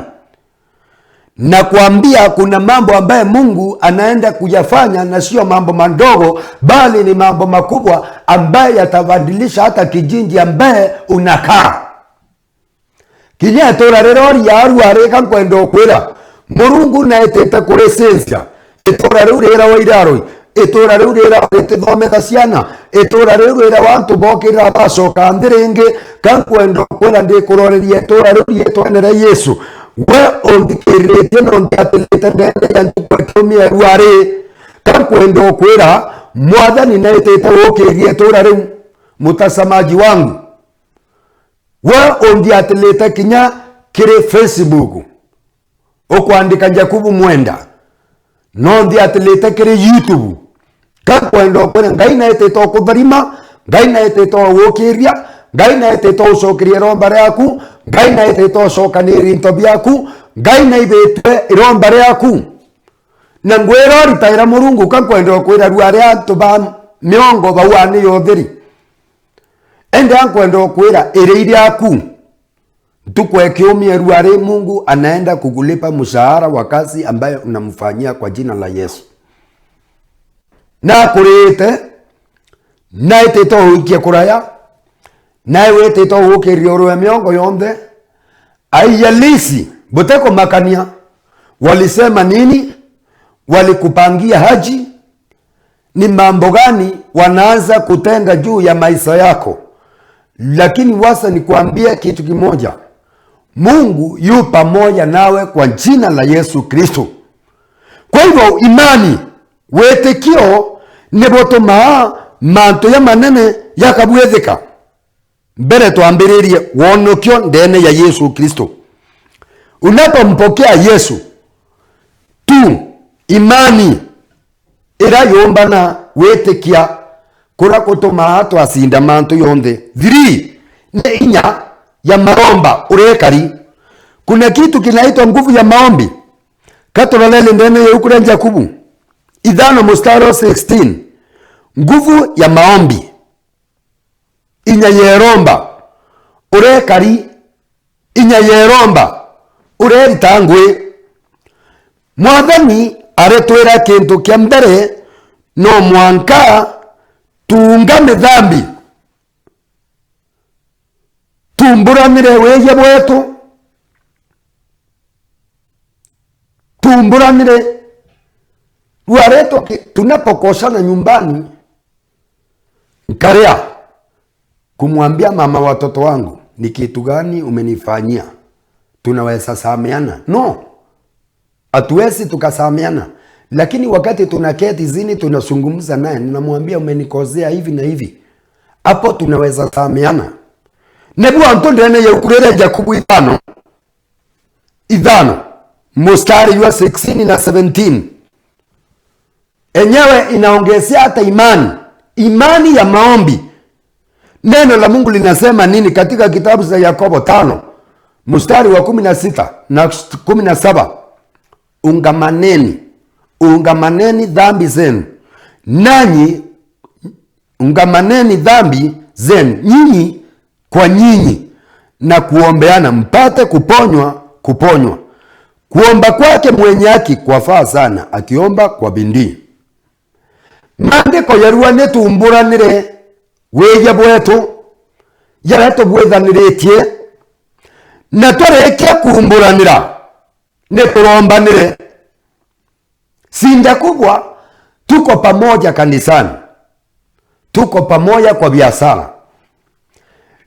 Speaker 1: na kuambia kuna mambo ambaye Mungu anaenda kuyafanya, na sio mambo madogo bali ni mambo makubwa ambaye yatabadilisha hata kijiji ambaye unakaa. Kinya tora rerori ya aruare kwendo kwera Murungu na etete kuresensia etora rurera wairaroi etora rurera etethomeka ciana etora rurera wantu bokira bacoka ndirenge kwendo kwera ndikuroreria etora ruri etwanera Yesu. We ondikirite no ndatelete ndende ya ntukwemia ruare kwendo kwera mwathani na etete wokirie etora riu. Mutazamaji wangu, we ondiatelete kinya kire Facebook okwandika Jakubu Mwenda, no ndiatelete kire YouTube kwendo kwera ngai na etete kutharima, ngai na etete wokiria, ngai na etete ucokirie romba riaku, ngai na etete ucokaniri into biaku, ngai na ibetwe iromba riaku. Na ngwira ritaira Murungu kwendo kwera ruare atuba miongo bawani yotheri ende ankwendo kwera ire aku tukwe kiumia ruare. Mungu anaenda kukulipa mshahara wa kazi ambayo unamfanyia kwa jina la Yesu. Na kurete na iteto ukie kuraya na iteto ukie rioro miongo yonde aiyalisi boteko makania. Walisema nini? Walikupangia haji? Ni mambo gani wanaanza kutenda juu ya maisha yako? Lakini wasa ni kuambia kitu kimoja, Mungu yu pamoja nawe kwa jina la Yesu Kristo. Kwa hivyo imani wetekio nebotoma mantu ya manene yakabwethika mbere tuambiririe wonokio ndene ya Yesu Kristo. Unapompokea Yesu tu, imani ira yombana wetikia kura kutuma hatu asinda mantu yonthe. 3 ni inya ya maromba urekari. Kuna kitu kinaitwa nguvu ya maombi. Katorolele ndene ya ukure Jakubu 5:16. Nguvu ya maombi inya yeromba urekari, inya yeromba ureritangwe. Mwathani aretwira kintu kia mbere no mwanka tuungame dhambi, tumburanire weye bwetu, tumburanire wareto. Tunapokosana nyumbani, nkarea kumwambia mama watoto wangu, ni kitu gani umenifanyia? Tunaweza sameana? No, hatuwezi tukasameana. Lakini wakati tunaketi zini tunazungumza naye, ninamwambia umenikosea hivi na hivi, hapo tunaweza sameana. Nebu antondene ya ukurere Jakubu 5 mstari wa 16 na 17. Enyewe inaongezea hata imani ya maombi. Neno la Mungu linasema nini katika kitabu cha Yakobo 5 mstari wa 16 na 17? Ungamaneni dhambi zenu, nanyi ungamaneni dhambi zenu nyinyi kwa nyinyi, na kuombeana mpate kuponywa. Kuomba kwake mwenye haki kwafaa sana, akiomba kwa bidii. Maandiko yarua netumburanire weye bwetu yaratubwethaniretie, na twarekia kumburanira neturombanire. Sinda kubwa, tuko pamoja kanisani, tuko pamoja kwa biashara,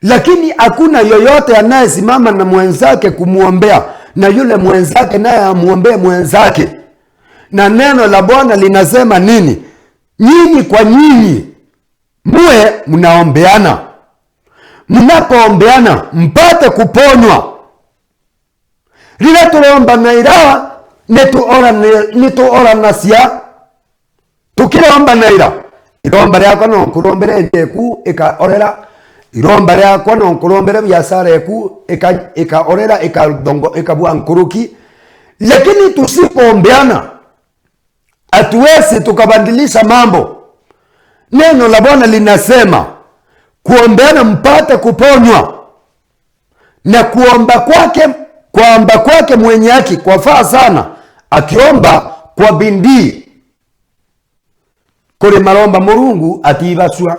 Speaker 1: lakini hakuna yoyote anayesimama na mwenzake kumuombea, na yule mwenzake naye amuombee mwenzake. Na neno la Bwana linasema nini? Nyinyi kwa nyinyi muwe mnaombeana. Mnapoombeana mpate kuponywa. Lila turomba na ira netu ora nasia. Tukiromba na ira, iromba ryako no kurombere ndeku eka orera. Iromba ryako no kurombere biashara yeku eka orera eka dongo eka bua nkuruki. Lakini tusipoombeana hatuwezi tukabadilisha mambo. Neno la Bwana linasema kuombeana mpate kuponywa, na kuomba kwake mwenye haki kwafaa sana, akiomba kwa bidii. Kule maromba Mungu atibaswa.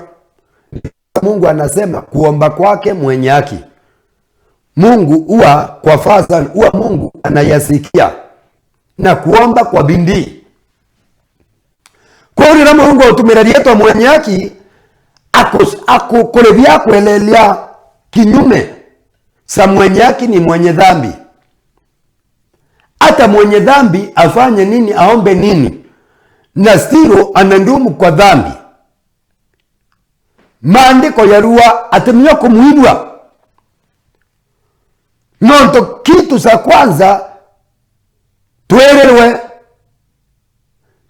Speaker 1: Mungu anasema kuomba kwake mwenye haki, Mungu huwa kwafaa sana, huwa Mungu anayasikia, na kuomba kwa bidii. Kwa hiyo Mungu utumira rieto mwenye haki akukulevia kuelelia kinyume sa mwenye haki ni mwenye dhambi. Hata mwenye dhambi afanye nini, aombe nini, na stiro anandumu kwa dhambi. Maandiko yarua atemia kumuibwa. Nonto kitu sa kwanza tuelewe,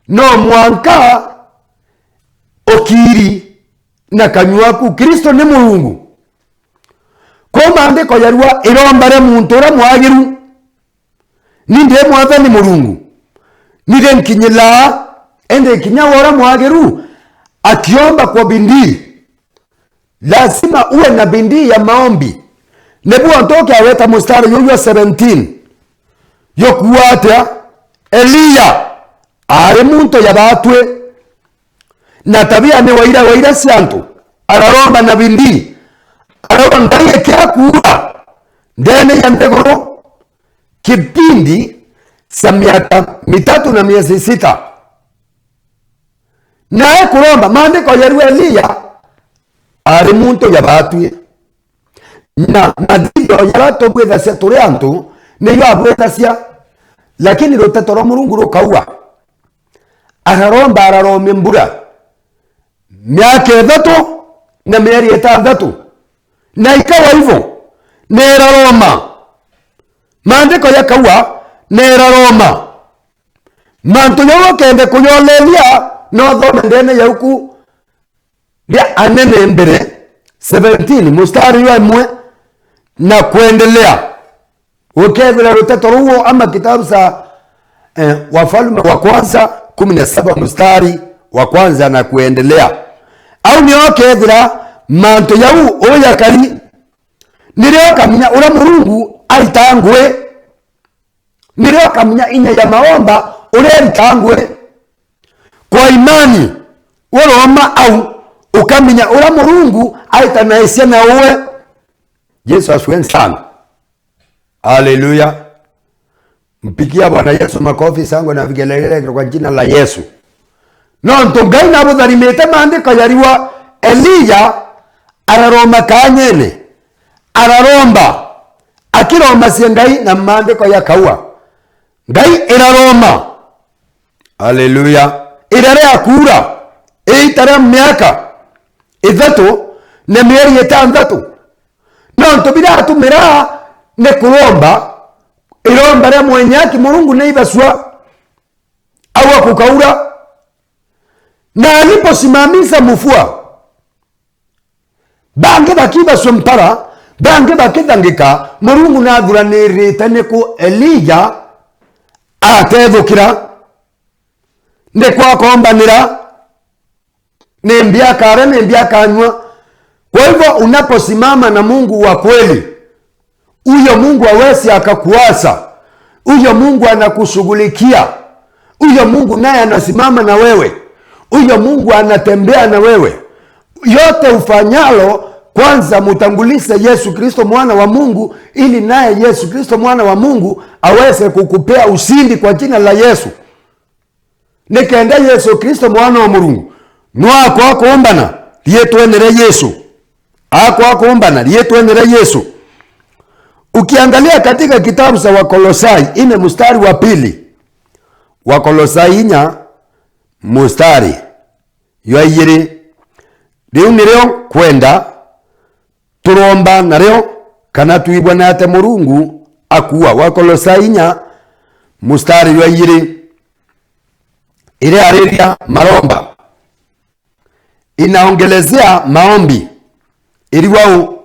Speaker 1: no mwanka okiri na kanywaku Kristo ni Mungu. Kwa maandiko yarua irombare muntu ura mwagiru ninde mwathani Mungu nire nkinyila ende kinya wora mwagiru akiomba kwa bidii. Lazima uwe na bidii ya maombi. Nebu antoke aweta mstari yuyo 17 yokuata Elia ari muntu yabatwe na tabia ni waira siantu araromba na bidii, araromba ndiye kiakura ndene ya ndegoro kipindi sa miaka 3 na miezi 6. Na kuromba maandiko yarua Elia ari muntu yabatwe na madhiyo yarato bwetha cia turi antu niyo abwetha cia, lakini ruteto rwa Mungu rukaua. Araromba mbura miaka 3 na mieri 6, na ikawa hivyo. Nera Roma maandiko yakauga nera Roma mantu yo kende kunyolelia no thome ndene yauku ya anene mbere 17 mstari wa 1 na kuendelea. Ukethira ruteto ruo ama kitabu sa Wafalme wa kwanza 17 mstari wa kwanza na kuendelea. Au ni okethira mantu yau oya kali nireo kamenya ura Murungu aitangwe, nireo kamenya inya ya maomba ura aitangwe kwa imani uroma au ukamenya ura Murungu aitanaisia na uwe. Yesu asifiwe sana. Haleluya. Mpigia Bwana Yesu makofi sango na vigelegele kwa jina la Yesu. No ntongai na butharimite maandiko yariwa Elia araroma kanyene araromba akiroma siengai na maandiko ya kaua ngai iraroma. Haleluya. Irare akura eitara miaka 3 na mieri 6 no ntobira atumira ne kuromba iromba re mwenyaki Murungu ne ibaswa au kukaura na aliposimamisha mufua bange bakibaswa mpara bange bakithangika Murungu na thuranirite ne ku Elija atethukira ne kwa kombanira ne mbia kare ne mbia kanywa. Kwa hivyo unaposimama na Mungu wa kweli, huyo Mungu hawezi akakuasa, huyo Mungu anakushughulikia, huyo Mungu naye anasimama na wewe, huyo Mungu anatembea na wewe. Yote ufanyalo kwanza mutangulize Yesu Kristo mwana wa Mungu, ili naye Yesu Kristo mwana wa Mungu aweze kukupea ushindi kwa jina la Yesu. Nikenda Yesu Kristo mwana wa Mungu nwako akuombana lietwenere Yesu akuombana lietwenere Yesu. Ukiangalia katika kitabu cha Wakolosai 4 mstari wa 2, Wakolosai 4 mstari wa 2, riu nireo kwenda turomba nareo kana tuibwa na ate Murungu akuwa. Wakolosai 4 mstari wa 2 ile ariria maromba inaongelezea maombi ili wao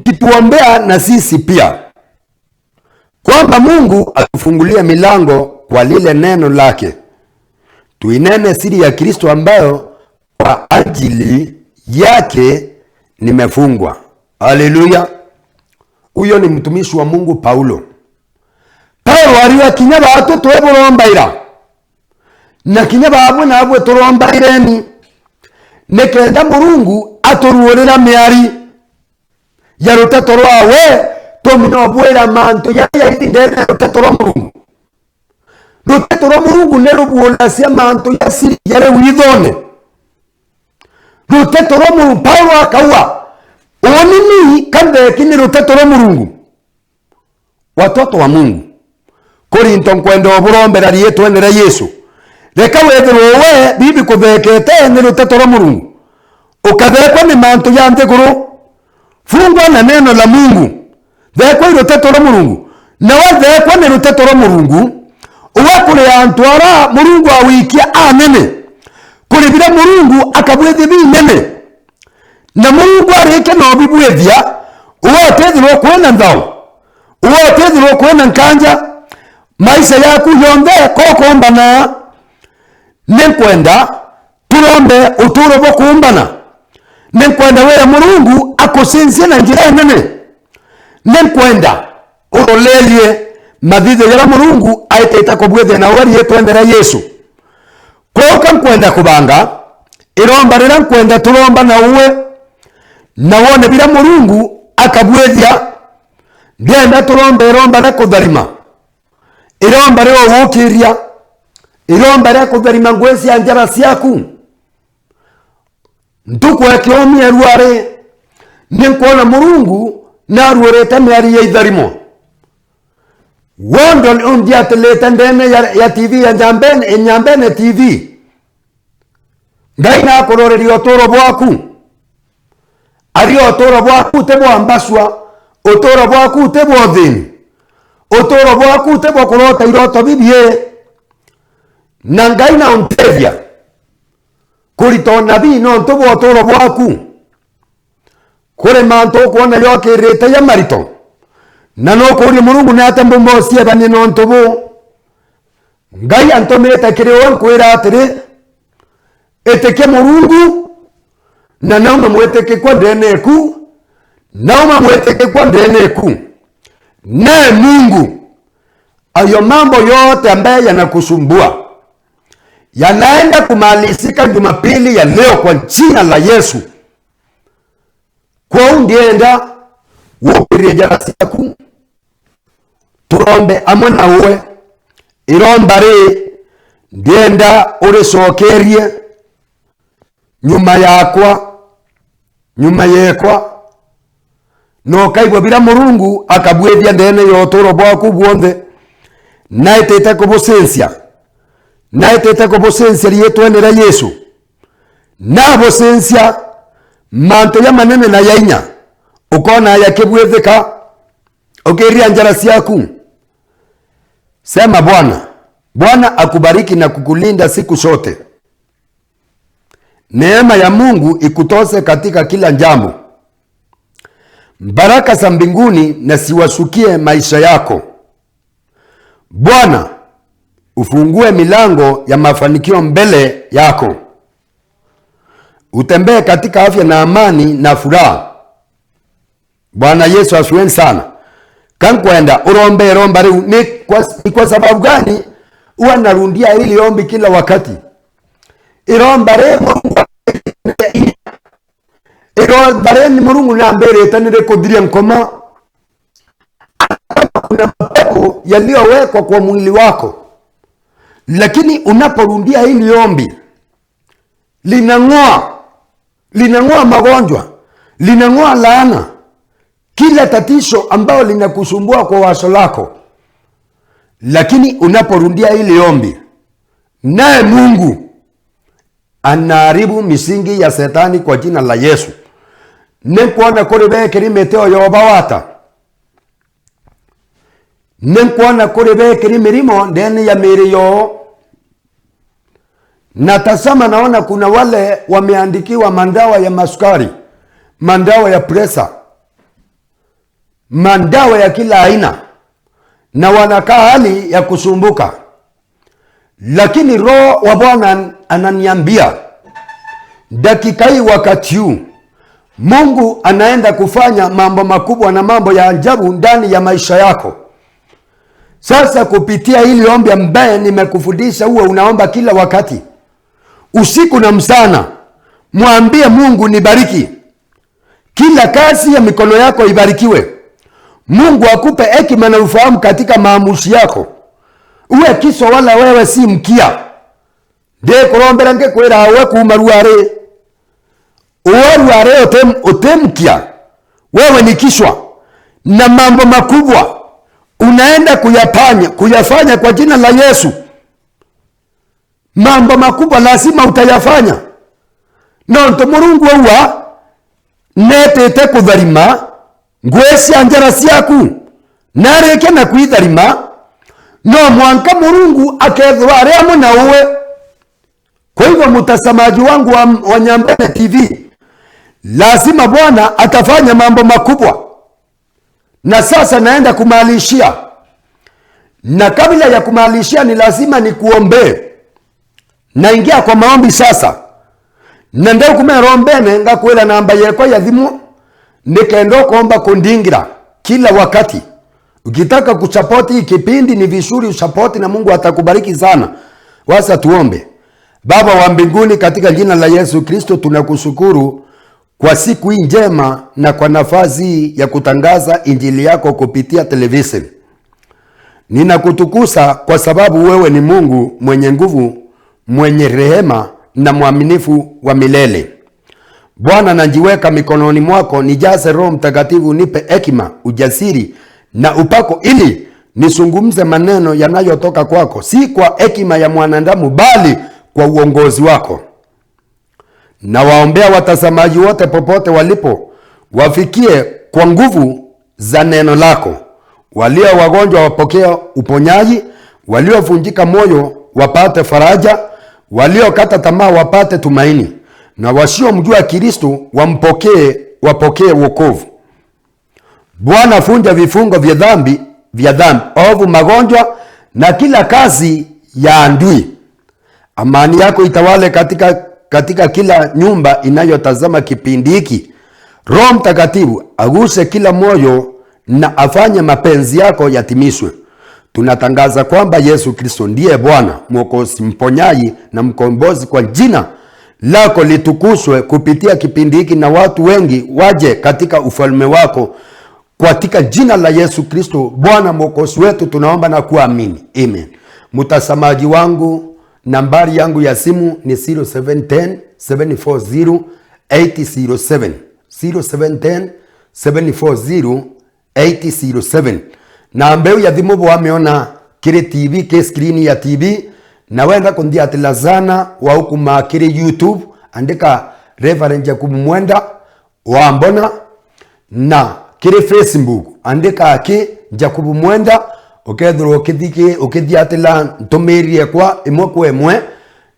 Speaker 1: kituombea na sisi pia kwamba Mungu atufungulia milango kwa lile neno lake, tuinene siri ya Kristo ambayo kwa ajili yake nimefungwa. Haleluya. Huyo ni mtumishi wa Mungu Paulo. Paulo aliwa kinya batu tweburombaira na kinya babwe nabwe turombaireni nekenda Murungu aturuurira miari ya ruteto rwawe tuminobwira mantu ya itindene ruteto rwa Murungu. Ruteto rwa Murungu nerubuonasia mantu ya siri yare withone. Ruteto rwa Murungu Paulo akaua onini kande kini ruteto rwa Murungu watoto wa Mungu. Korinto nkwenda oburombera lietwenere Yesu reka wethirwe bibi kuthekete ni ruteto rwa Murungu ukathekwa ni mantu ya nthiguru. Fungwa na neno la Mungu, thekwa ruteto rwa Murungu na wathekwa ni ruteto rwa Murungu uwakure antwara Murungu awikia anene kuribira Murungu akabwethi binene na Murungu arike no bibwethia uwatethirwo kwena nthao uwatethirwo kwena nkanja maisha yaku yonthe kokombana. Nenkwenda turombe uturo bwo kumbana, nenkwenda wera Murungu akusinzie na njira nene, nenkwenda urolelie mathitho ya Murungu aiteta kubwethe na wari yetwendera Yesu. Kwa kankwenda kubanga iromba rira nkwenda turomba na uwe na wone bila Murungu akabwethia ndienda turombe iromba na kutharima iromba ryo wukiria iromba rya kutharima ngwesi ya njara ciaku ntukwe kiomia ruare ninkuona Murungu na ruorete miari ya itharimo wondon undiatelete ndene ya TV ya Nyambene TV Ngai na kuroreri otoro bwaku ari otoro bwaku tebo ambaswa otoro bwaku tebo thini otoro bwaku tebo kurota iroto bibie na Ngai na ontevia kurito nabii no ntobo otoro bwaku kore manto kuona yoke reta ya marito na no kuri Murungu na atambo mosie bani no ntobo Ngai antometa kireon kwera atire eteke Murungu na nauma mweteke kwa ndeneku nauma mweteke kwa ndeneku na Mungu ayo mambo yote ambaye yanakusumbua yanaenda kumalizika Jumapili ya leo kwa jina la Yesu. Kwa undienda wokireja siku turombe amona uwe irombare ndienda urisokerie nyuma yekwa no kaibwa bila Murungu akabwethia ndene yotoro bwaku bwonde naitete kubosensia riyetwenera Yesu na bosensia manto ya manene na yainya ukona yakibwetheka ukiria njara siaku. Sema Bwana akubariki na kukulinda siku zote. Neema ya Mungu ikutose katika kila jambo. Baraka za mbinguni na siwasukie maisha yako. Bwana ufungue milango ya mafanikio mbele yako. Utembee katika afya na amani na furaha. Bwana Yesu asifiwe sana. Kankwenda urombe romba leo ni kwa sababu gani huwa narundia hili ombi kila wakati? Iromba leo ni Murungu na mbele tanire kudhiria nkoma. Kuna mapepo yaliyowekwa kwa mwili wako, lakini unaporundia hili ombi linang'oa magonjwa, linang'oa laana, kila tatizo ambao linakusumbua kwa waso lako. Lakini unaporundia hili ombi, naye Mungu anaharibu misingi ya Shetani kwa jina la Yesu. Nenkuona kurebe kirimeteo yobawata. Nenkuona kurebe kirimirimo ndani ya miri yo. Natasama naona kuna wale wameandikiwa mandawa ya masukari, mandawa ya presa, mandawa ya kila aina, na wanakaa hali ya kusumbuka. Lakini Roho wa Bwana ananiambia dakika hii, wakati huu, Mungu anaenda kufanya mambo makubwa na mambo ya ajabu ndani ya maisha yako. Sasa kupitia hili ombi ambaye nimekufundisha uwe unaomba kila wakati, usiku na mchana, mwambie Mungu nibariki. Kila kazi ya mikono yako ibarikiwe. Mungu akupe hekima na ufahamu katika maamuzi yako. Uwe kiso wala wewe si mkia. Ndiye kurombera ngekwera we kumaruare. Uwaruare otemkia. Wewe ni kiswa. Na mambo makubwa unaenda kuyafanya kwa jina la Yesu. Mambo makubwa lazima utayafanya. Nonto Murungu uwa netete kutharima ngwesi anjara siaku nareke na kuitharima no mwanka Murungu akethwa aria na uwe. Kwa hivyo mtazamaji wangu wa Nyambene TV, lazima Bwana atafanya mambo makubwa. Na sasa naenda kumalishia, na kabla ya kumalishia ni lazima nikuombe. Naingia kwa maombi sasa. Na ndio kumerombene ngakwela namba yekwa ya thimu nikendo kuomba kundingira kila wakati. Ukitaka kusupport hii kipindi ni vizuri usupport na Mungu atakubariki sana. Wasa tuombe. Baba wa mbinguni, katika jina la Yesu Kristo tunakushukuru kwa siku hii njema na kwa nafasi ya kutangaza injili yako kupitia television. Ninakutukuza kwa sababu wewe ni Mungu mwenye nguvu, mwenye rehema na mwaminifu wa milele. Bwana, najiweka mikononi mwako, nijaze Roho Mtakatifu, nipe hekima, ujasiri na upako ili nisungumze maneno yanayotoka kwako, si kwa hekima ya mwanadamu bali kwa uongozi wako. Na waombea watazamaji wote popote walipo, wafikie kwa nguvu za neno lako. Walio wagonjwa wapokea uponyaji, waliovunjika moyo wapate faraja, waliokata tamaa wapate tumaini, na wasiomjua Kristo wapokee wokovu. Bwana, funja vifungo vya dhambi, ovu, magonjwa na kila kazi ya adui. Amani yako itawale katika kila nyumba inayotazama kipindi hiki. Roho Mtakatifu aguse kila moyo na afanye mapenzi yako yatimishwe. Tunatangaza kwamba Yesu Kristo ndiye Bwana, Mwokozi, mponyaji na mkombozi. Kwa jina lako litukuzwe kupitia kipindi hiki, na watu wengi waje katika ufalme wako, katika jina la Yesu Kristo Bwana Mwokozi wetu tunaomba na kuamini. Amen. Mtazamaji wangu, nambari yangu ya simu ni 0710 740 807, 0710 740 807. Na mbeu ya thimu wameona kile TV ke screen ya TV, na wenda kundiatilazana wa huku kile YouTube, andika Reverend Jacob Mwenda Wambona, na kile Facebook andika Jacob Mwenda, ukethro ukithiatila ntumirie kwa imwe kwa imwe,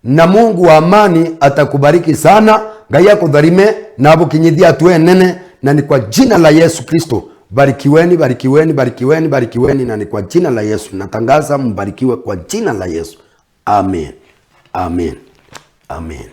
Speaker 1: na Mungu wa amani atakubariki sana. Ngai akutharime na bukinyithia nene, na ni kwa jina la Yesu Kristo. Barikiweni, barikiweni, barikiweni, barikiweni, na ni kwa jina la Yesu natangaza mbarikiwe kwa jina la Yesu. Amen. Amen. Amen.